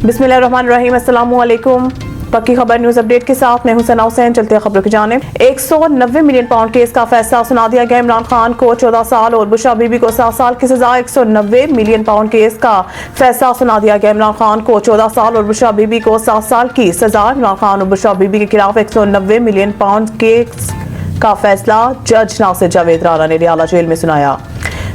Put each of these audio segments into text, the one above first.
बिस्मिल्लाहिर्रहमानिर्रहीम, अस्सलामु अलैकुम। पक्की खबर न्यूज अपडेट के साथ मैं हूं सना हुसैन। चलते हैं खबरों की जानिब। 190 मिलियन पाउंड केस का फैसला सुना दिया गया। इमरान खान को 14 साल और बुशरा बीबी को 7 साल की सजा। 190 मिलियन पाउंड केस का फैसला सुना दिया गया। इमरान खान को 14 साल और बुशरा बीबी को 7 साल की सजा। इमरान खान और बुशरा बीबी के खिलाफ 190 मिलियन पाउंड केस का फैसला जज नासिर जावेद राणा ने रियाला जेल में सुनाया।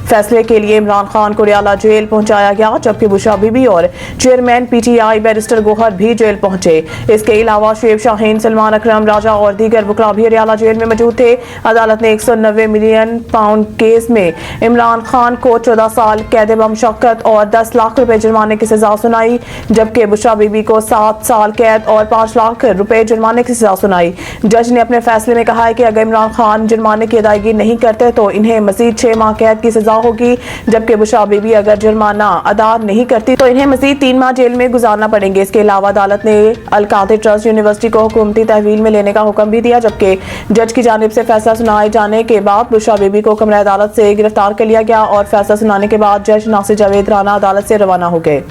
फैसले के लिए इमरान खान को रियाला जेल पहुंचाया गया, जबकि बुशरा बीबी और चेयरमैन पीटीआई बैरिस्टर गोहर भी जेल पहुंचे। इसके अलावा शुएब शाहीन, सलमान अकरम, राजा और दीगर वकला भी रियाला जेल में मौजूद थे। अदालत ने 190 मिलियन पाउंड केस में इमरान खान को 14 साल कैद बमुशक्कत और 10 लाख रुपए जुर्माने की सजा सुनाई, जबकि बुशरा बीबी को 7 साल कैद और 5 लाख रुपए जुर्माने की सजा सुनाई। जज ने अपने फैसले में कहा है कि अगर इमरान खान जुर्माने की अदायगी नहीं करते तो इन्हें मजीद 6 माह कैद की सजा होगी, जबकि बुशरा बीबी अगर जुर्माना अदा नहीं करती तो इन्हें मजीद 3 माह जेल में गुजारना पड़ेंगे। इसके अलावा अदालत ने अल-कादिर ट्रस्ट यूनिवर्सिटी को हुकूमती तहवील में लेने का हुक्म भी दिया, जबकि जज की जानिब से फैसला सुनाए जाने के बाद बुशरा बीबी को कमरा अदालत से गिरफ्तार कर लिया गया और फैसला सुनाने के बाद जज नासिर जावेद राणा अदालत से रवाना हो गए।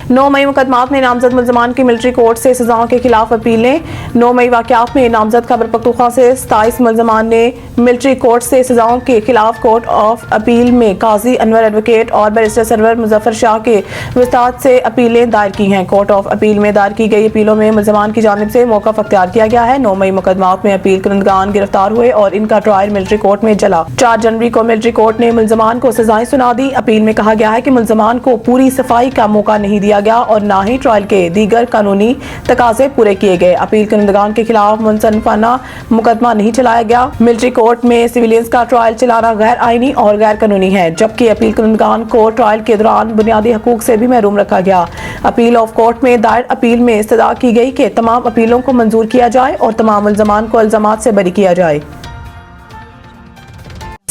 9 मई मुकदमात में नामजद मुल्जमान की मिलिट्री कोर्ट से सजाओं के खिलाफ अपीलें। 9 मई वाकयात में नामजद खैबर पख्तूनख्वा से 27 मुल्जमान ने मिलिट्री कोर्ट से सजाओं के खिलाफ कोर्ट ऑफ अपील में काजी अनवर एडवोकेट और बैरिस्टर सरवर मुजफ्फर शाह के वसात से अपीलें दायर की हैं। कोर्ट ऑफ अपील में दायर की गई अपीलों में मुल्जमान की जानिब से मौक़िफ़ अख्तियार किया गया है। 9 मई मुकदमात में अपील करंदगान गिरफ्तार हुए और इनका ट्रायल मिलिट्री कोर्ट में चला। 4 जनवरी को मिलिट्री कोर्ट ने मुल्जमान को सजाएं सुना दी। अपील में कहा गया है कि मुल्जमान को पूरी सफाई का मौका नहीं दिया गया और न ही ट्रायल के दीगर कानूनी तकाजे पूरे किए गए। अपील करंदगान के खिलाफ मुनसनफाना मुकदमा नहीं चलाया गया। मिलिट्री कोर्ट में सिविलियंस का ट्रायल चलाना गैर आईनी और गैर कानूनी है, जबकि अपील करंदगान को ट्रायल के दौरान बुनियादी हकूक से भी महरूम रखा गया। अपील ऑफ कोर्ट में दायर अपील में इस्तदा की गई कि तमाम अपीलों को मंजूर किया जाए और तमाम मुल्जमान को इल्जामात से बरी किया जाए।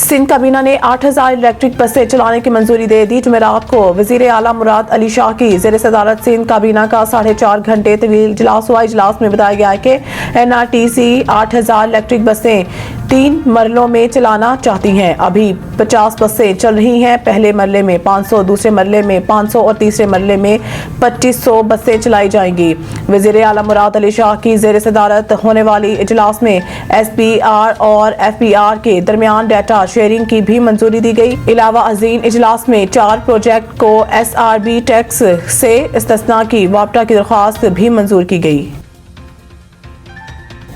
सिंध काबीना ने 8000 इलेक्ट्रिक बसें चलाने की मंजूरी दे दी। जुमेरात को वजीर आला मुराद अली शाह की ज़ेर सदारत सिंध काबीना का 4.5 घंटे तवील इजलास हुआ। इजलास में बताया गया है कि NRTC 8000 इलेक्ट्रिक बसें 3 मरलों में चलाना चाहती हैं। अभी 50 बसें चल रही हैं। पहले मरले में 500, दूसरे मरले में 500 और तीसरे मरले में 2500 बसें चलाई जाएंगी। वजीर आला मुराद अली शाह की ज़ेर सदारत होने वाली इजलास में SPR और FPR के दरमियान डाटा शेयरिंग की भी मंजूरी दी गई। इलावा अजीम इजलास में 4 प्रोजेक्ट को SRB टैक्स से इस्तिस्ना की वापटा की दरख्वास्त भी मंजूर की गई।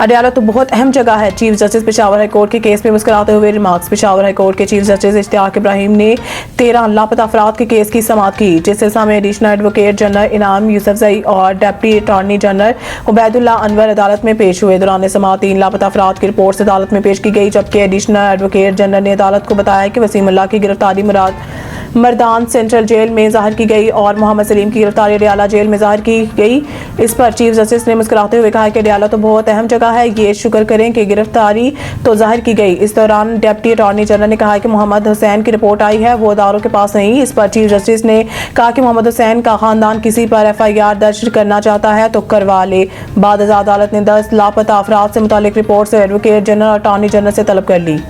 अडयाला तो बहुत अहम जगह है। Chief justice Peshawar high court के केस में मुस्कुराते हुए रिमार्क्स। पेशावर हाई कोर्ट के चीफ जस्टिस इश्तियाक इब्राहिम ने 13 लापता अफराद के केस की समाअत की, जिस सिलसिले में एडिशनल एडवोकेट जनरल इनाम यूसुफजई और deputy attorney general Ubaidullah Anwar अदालत में पेश हुए। दौरान समाअत 3 लापता अफराद की रिपोर्ट अदालत में पेश की गई, जबकि एडिशनल एडवोकेट जनरल ने अदालत को बताया कि वसीमुल्लाह की गिरफ्तारी मर्दान सेंट्रल जेल में जाहिर की गई और मोहम्मद सलीम की गिरफ्तारी अडयाला जेल में जाहिर की गई। इस पर चीफ जस्टिस ने मुस्कुराते हुए कहा कि अडयाला तो बहुत अहम जगह है, ये शुक्र करें कि गिरफ्तारी तो जाहिर की गई। इस दौरान डिप्टी अटॉर्नी जनरल ने कहा कि मोहम्मद हुसैन की रिपोर्ट आई है, वो अदारों के पास नहीं। इस पर चीफ जस्टिस ने कहा कि मोहम्मद हुसैन का खानदान किसी पर FIR दर्ज करना चाहता है तो करवा ले। बाद अदालत ने 10 लापता अफराद से मुतालिक रिपोर्ट से एडवोकेट जनरल अटॉर्नी जनरल से तलब कर ली।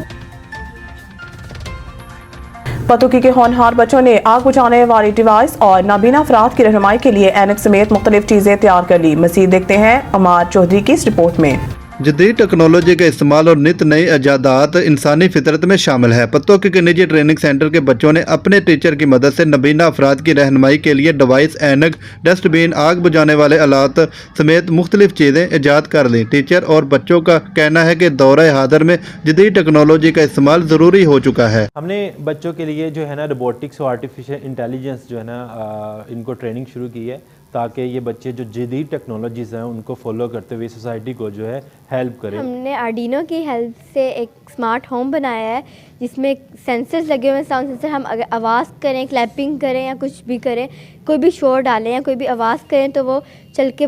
पतुकी के होनहार बच्चों ने आग बुझाने वाली डिवाइस और नाबीना अफराद की रहनुमाई के लिए ऐनक समेत मुख्तलिफ चीजें तैयार कर ली। मज़ीद देखते हैं अमार चौधरी की इस रिपोर्ट में। जदीद टेक्नोलॉजी का इस्तेमाल और नित नई ईजादात इंसानी फितरत में शामिल है। पतोकी के निजी ट्रेनिंग सेंटर के बच्चों ने अपने टीचर की मदद से नबीना अफराद की रहनुमाई के लिए डिवाइस, ऐनक, डस्टबिन, आग बुझाने वाले आलात समेत मुख्तलिफ चीज़ें ईजाद कर लीं। टीचर और बच्चों का कहना है कि दौरे हादर में जदीद टेक्नोलॉजी का इस्तेमाल ज़रूरी हो चुका है। हमने बच्चों के लिए जो है ना रोबोटिक्स और आर्टिफिशियल इंटेलिजेंस जो है ना इनको ट्रेनिंग शुरू की है, ताकि ये बच्चे जो जदीद टेक्नोलॉजीज़ हैं उनको फॉलो करते हुए सोसाइटी को जो है हेल्प करें। हमने आर्डिनो की हेल्प से एक स्मार्ट होम बनाया है, जिसमें सेंसर्स लगे हुए हैं, साउंड सेंसर। हम अगर आवाज़ करें, क्लैपिंग करें या कुछ भी करें, कोई भी शोर डालें या कोई भी आवाज़ करें तो वो चल के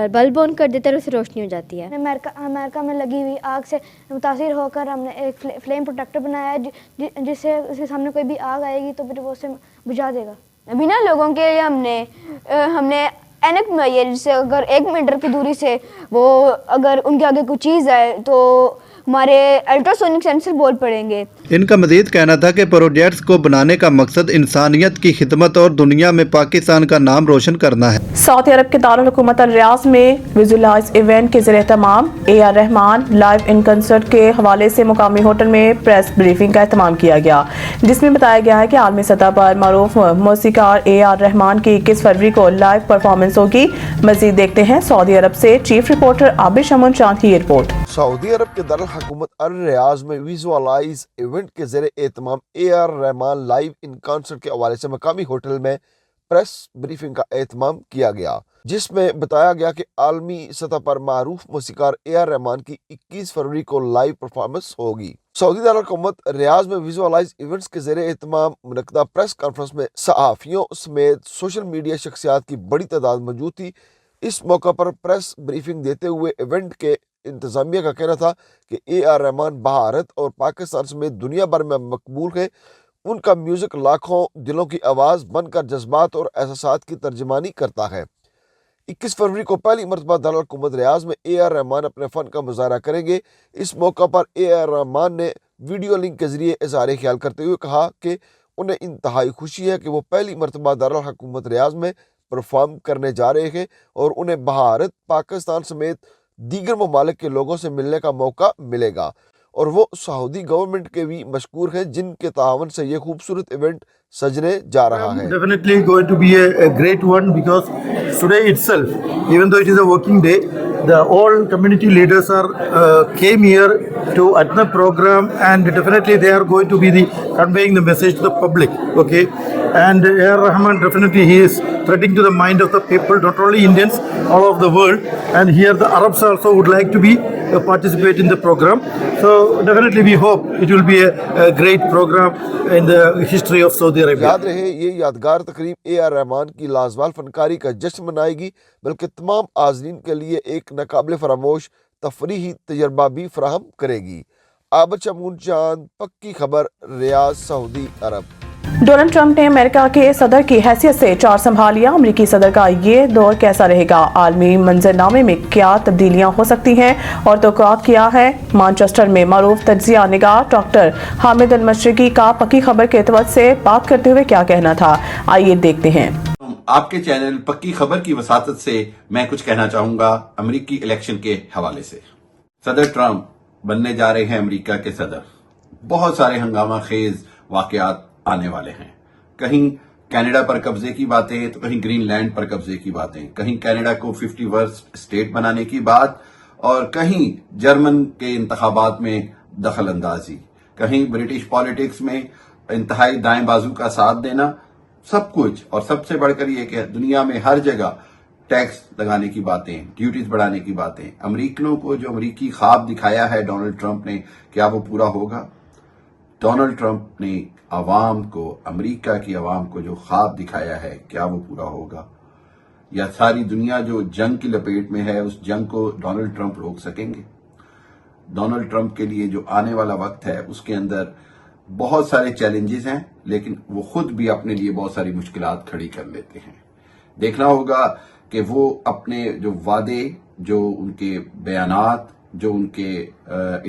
बल्ब ऑन कर देता है और उससे रोशनी हो जाती है। अमेरिका में लगी हुई आग से मुतासिर होकर हमने एक फ्लेम प्रोटेक्टर बनाया है, जिससे उसके सामने कोई भी आग आएगी तो फिर वो उसे बुझा देगा। बिना लोगों के लिए हमने ऐनक बनाई है, जिससे अगर 1 मीटर की दूरी से वो अगर उनके आगे कोई चीज़ आए तो हमारे अल्ट्रासोनिक सेंसर बोल पड़ेंगे। इनका मजीद कहना था कि प्रोजेक्ट्स को बनाने का मकसद इंसानियत की खिदमत और दुनिया में पाकिस्तान का नाम रोशन करना है। सऊदी अरब के दारुल हुकूमत अल रियाज में विजुअलाइज इवेंट के ज़रिए तमाम AR Rahman live in concert के हवाले से मुकामी होटल में प्रेस ब्रीफिंग का एहतमाम किया गया, जिसमें बताया गया है कि आलमी सतह पर मरूफ मौसीकार AR रहमान की 21 फरवरी को लाइव परफॉर्मेंस होगी। मजीद देखते हैं सऊदी अरब से चीफ रिपोर्टर आबिद शमून चांद की रिपोर्ट। सऊदी अरब के दारुल हुकूमत अल रियाज में विजुअलाइज इवेंट के ज़रिए एहतमाम AR Rahman live in concert के हवाले से मकामी होटल में प्रेस ब्रीफिंग का एहतमाम किया गया, जिसमें बताया गया कि आलमी सतह पर मारूफ मौसीकार AR रहमान की 21 फरवरी को लाइव परफॉर्मेंस होगी। सऊदी दारुल हुकूमत रियाज में विजुअलाइज इवेंट्स के ज़रिए एहतमाम मुनक्किदा प्रेस कॉन्फ्रेंस में सहाफ़ियों समेत सोशल मीडिया शख्सियात की बड़ी तादाद मौजूद थी। इस मौका पर प्रेस ब्रीफिंग देते हुए इवेंट के इंतजामिया का कहना था कि AR रहमान भारत और पाकिस्तान समेत दुनिया भर में मकबूल है। उनका म्यूज़िक लाखों दिलों की आवाज़ बनकर जज्बात और एहसासात की तर्जमानी करता है। 21 फरवरी को पहली मरतबा दारुल हुकूमत रियाज में AR रहमान अपने फ़न का मुजाहरा करेंगे। इस मौका पर AR रहमान ने वीडियो लिंक के ज़रिए इज़हार ख्याल करते हुए कहा कि उन्हें इंतहाई खुशी है कि वो पहली मरतबा दारुल हुकूमत रियाज में परफॉर्म करने जा रहे हैं और उन्हें भारत, पाकिस्तान समेत दीगर ममालिक के लोगों से मिलने का मौका मिलेगा और वो सऊदी गवर्नमेंट के भी मशकूर हैं, जिनके तावन से ये खूबसूरत इवेंट सजने जा रहा है। Definitely going to be a great one, because today itself, even though it is a working day, the all community leaders are came here to attend the program, and definitely they are going to be conveying the message to the public. Okay, and AR Rahman definitely he is threading to the mind of the people, not only Indians, all of the world, and here the Arabs also would like to be participate in the program. So definitely we hope it will be a great program in the history of Saudi Arabia. याद रहे, ये यादगार तकरीब AR Rahman की लाजवाब फनकारी का जश्न मनाएगी, बल्कि तमाम आज़रीन के लिए एक नाकाबिल फरामोश तफरीही तजर्बा भी फराहम करेगी। आबिद शमून चांद, पक्की खबर, रियाद, सऊदी अरब। डोनाल्ड ट्रंप ने अमेरिका के सदर की हैसियत से चार्ज संभाल लिया। अमेरिकी सदर का ये दौर कैसा रहेगा, आलमी मंजरनामे में क्या तब्दीलियां हो सकती हैं और तौक़ुआत किया है। मानचेस्टर में मारूफ तज्ज़िया निगार डॉक्टर हामिद अल मशरिकी का पक्की खबर के एतबार से बात करते हुए क्या कहना था, आइए देखते हैं। आपके चैनल पक्की खबर की वसातत से मैं कुछ कहना चाहूंगा अमेरिकी इलेक्शन के हवाले से। सदर ट्रंप बनने जा रहे हैं अमेरिका के सदर। बहुत सारे हंगामा खेज वाकयात आने वाले हैं। कहीं कनाडा पर कब्जे की बातें, तो कहीं ग्रीनलैंड पर कब्जे की बातें, कहीं कनाडा को 51st स्टेट बनाने की बात, और कहीं जर्मन के इंतखाबात में दखल अंदाजी, कहीं ब्रिटिश पॉलिटिक्स में इंतहाई दाएं बाजू का साथ देना, सब कुछ। और सबसे बढ़कर ये कि दुनिया में हर जगह टैक्स लगाने की बातें, ड्यूटीज बढ़ाने की बातें। अमरीकनों को जो अमरीकी ख्वाब दिखाया है डोनाल्ड ट्रंप ने, क्या वो पूरा होगा? डोनाल्ड ट्रंप ने आवाम को, अमेरिका की आवाम को जो ख्वाब दिखाया है, क्या वो पूरा होगा? या सारी दुनिया जो जंग की लपेट में है, उस जंग को डोनाल्ड ट्रंप रोक सकेंगे? डोनाल्ड ट्रंप के लिए जो आने वाला वक्त है, उसके अंदर बहुत सारे चैलेंजेस हैं, लेकिन वो खुद भी अपने लिए बहुत सारी मुश्किलात खड़ी कर लेते हैं। देखना होगा कि वो अपने जो वादे, जो उनके बयानात, जो उनके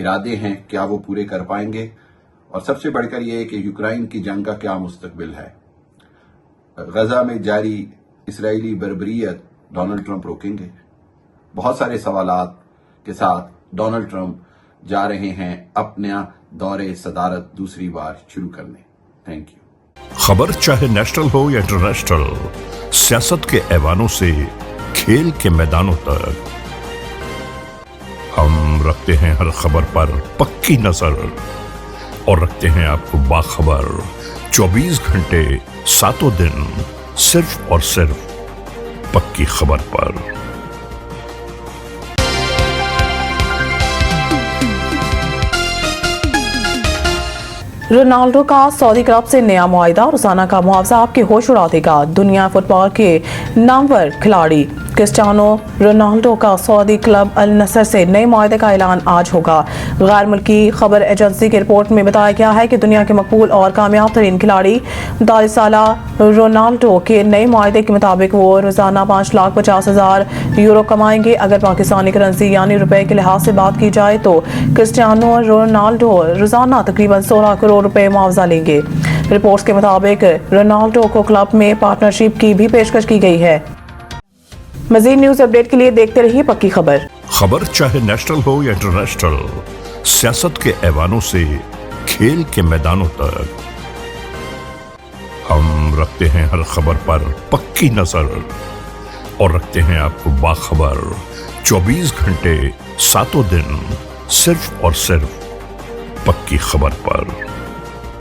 इरादे हैं, क्या वो पूरे कर पाएंगे? और सबसे बढ़कर यह है कि यूक्रेन की जंग का क्या मुस्तकबिल है। गजा में जारी इसराइली बर्बरियत डोनाल्ड ट्रंप रोकेंगे? बहुत सारे सवालात के साथ डोनाल्ड ट्रंप जा रहे हैं अपना दौरे सदारत दूसरी बार शुरू करने। Thank you. खबर चाहे नेशनल हो या इंटरनेशनल, सियासत के ऐवानों से खेल के मैदानों तक, हम रखते हैं हर खबर पर पक्की नजर और रखते हैं आपको बाखबर 24 घंटे 7 दिन सिर्फ और सिर्फ पक्की खबर पर। रोनाल्डो का सऊदी क्लब से नया मुआहदा, रोजाना का मुआवजा आपके होश उड़ा देगा। दुनिया फुटबॉल के नामवर खिलाड़ी क्रिस्टियानो रोनाल्डो का सऊदी क्लब अल नसर से नए मुआहदे का ऐलान आज होगा। गैर मुल्की खबर एजेंसी की रिपोर्ट में बताया गया है कि दुनिया के मकबूल और कामयाब तरीन खिलाड़ी 39 साला रोनाल्डो के नए मुआहदे के मुताबिक वो रोजाना 5,50,000 यूरो कमाएंगे। अगर पाकिस्तानी करेंसी यानी रुपए के लिहाज से बात की जाए तो क्रिस्टियानो रोनाल्डो रोजाना तकरीबन 16 करोड़ रुपए मुआवजा लेंगे। रिपोर्ट्स के मुताबिक रोनाल्डो को क्लब में पार्टनरशिप की भी पेशकश की गई है। मजीद न्यूज अपडेट के लिए देखते रहिए पक्की खबर। खबर चाहे नेशनल हो या इंटरनेशनल, सियासत के ऐवानों से खेल के मैदानों तक, हम रखते हैं हर खबर पर पक्की नजर और रखते हैं आपको बाखबर 24 घंटे 7 दिन सिर्फ और सिर्फ पक्की खबर पर।